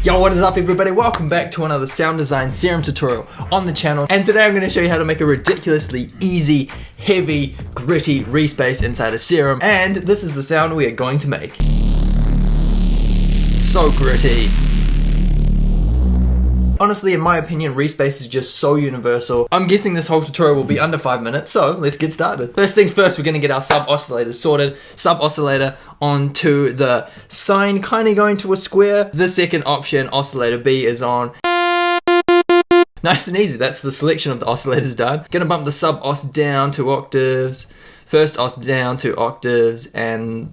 Yo, what is up everybody? Welcome back to another sound design serum tutorial on the channel. And today I'm going to show you how to make a ridiculously easy, heavy, gritty Reese bass inside a Serum. And this is the sound we are going to make. So gritty. Honestly, in my opinion, Reese bass is just so universal. I'm guessing this whole tutorial will be under 5 minutes, so let's get started. First things first, we're gonna get our sub oscillator sorted. Sub oscillator onto the sine, kind of going to a square. The second option, oscillator B, is on. Nice and easy, that's the selection of the oscillators done. Gonna bump the sub os down 2 octaves. First os down 2 octaves and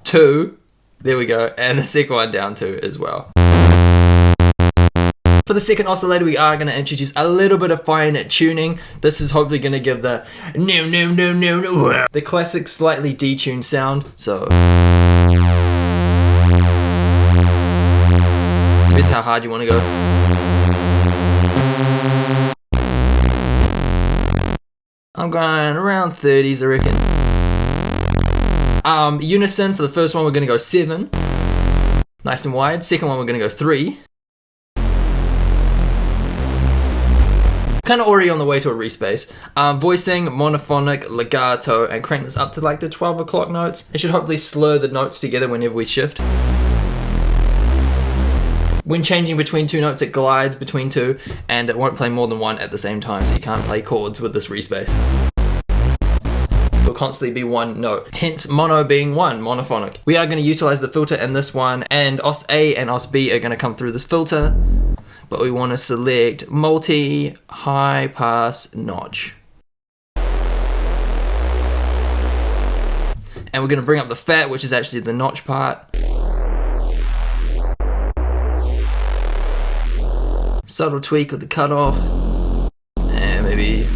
2. There we go, and the second one down 2 as well. For the second oscillator, we are going to introduce a little bit of fine tuning. This is hopefully going to give the no, the classic slightly detuned sound. So depends how hard you want to go. I'm going around 30s, I reckon. Unison for the first one, we're going to go 7, nice and wide. Second one, we're going to go 3. Kind of already on the way to a Reese bass. Voicing, monophonic, legato, and crank this up to like the 12 o'clock notes. It should hopefully slur the notes together whenever we shift. When changing between 2 notes, it glides between 2, and it won't play more than 1 at the same time, so you can't play chords with this Reese bass. It'll constantly be 1 note, hence mono being 1, monophonic. We are going to utilize the filter in this one, and os A and os B are going to come through this filter. But we want to select multi high pass notch. And we're going to bring up the fat, which is actually the notch part. Subtle tweak with the cutoff. And maybe,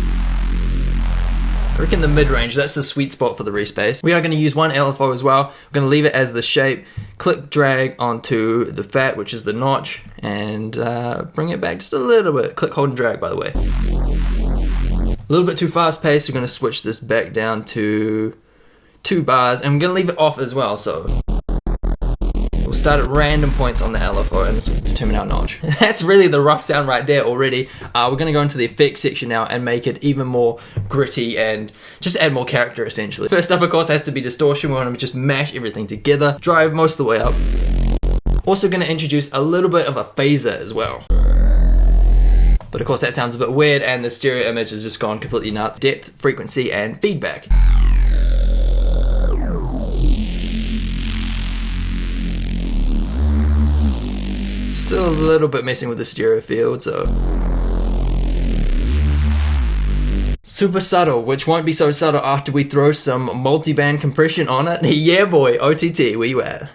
I reckon the mid-range, that's the sweet spot for the Reese bass. We are going to use 1 LFO as well. We're going to leave it as the shape. Click drag onto the fat, which is the notch, and bring it back just a little bit. Click, hold, and drag, by the way. A little bit too fast paced. We're going to switch this back down to 2 bars, and we're going to leave it off as well. So we'll start at random points on the LFO and determine our notch. That's really the rough sound right there already. We're going to go into the effects section now and make it even more gritty and just add more character essentially. First up, of course, has to be distortion. We want to just mash everything together, drive most of the way up. Also going to introduce a little bit of a phaser as well. But of course that sounds a bit weird and the stereo image has just gone completely nuts. Depth, frequency, and feedback. Still a little bit messing with the stereo field, so. Super subtle, which won't be so subtle after we throw some multi-band compression on it. Yeah boy, OTT, where you at?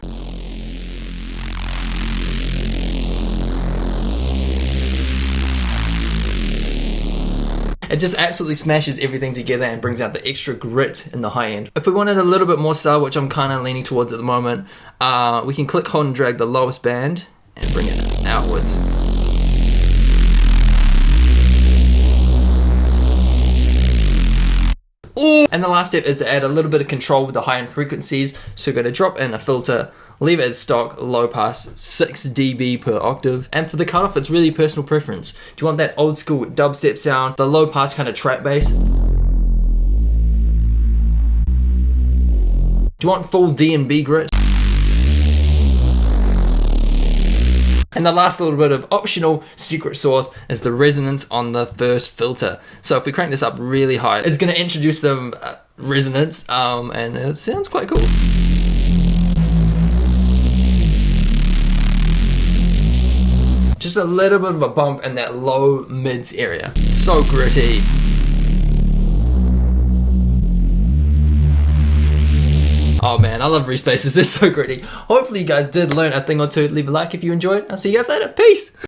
It just absolutely smashes everything together and brings out the extra grit in the high end. If we wanted a little bit more subtle, which I'm kind of leaning towards at the moment, we can click, hold, and drag the lowest band and bring it outwards. Ooh. And the last step is to add a little bit of control with the high-end frequencies. So we're going to drop in a filter, leave it as stock, low pass, 6 dB per octave. And for the cutoff, it's really personal preference. Do you want that old school dubstep sound, the low pass kind of trap bass? Do you want full D&B grit? And the last little bit of optional secret sauce is the resonance on the first filter. So if we crank this up really high, it's going to introduce some resonance, and it sounds quite cool. Just a little bit of a bump in that low mids area. So gritty. Oh man, I love Reese basses, they're so gritty. Hopefully you guys did learn a thing or two. Leave a like if you enjoyed. I'll see you guys later. Peace!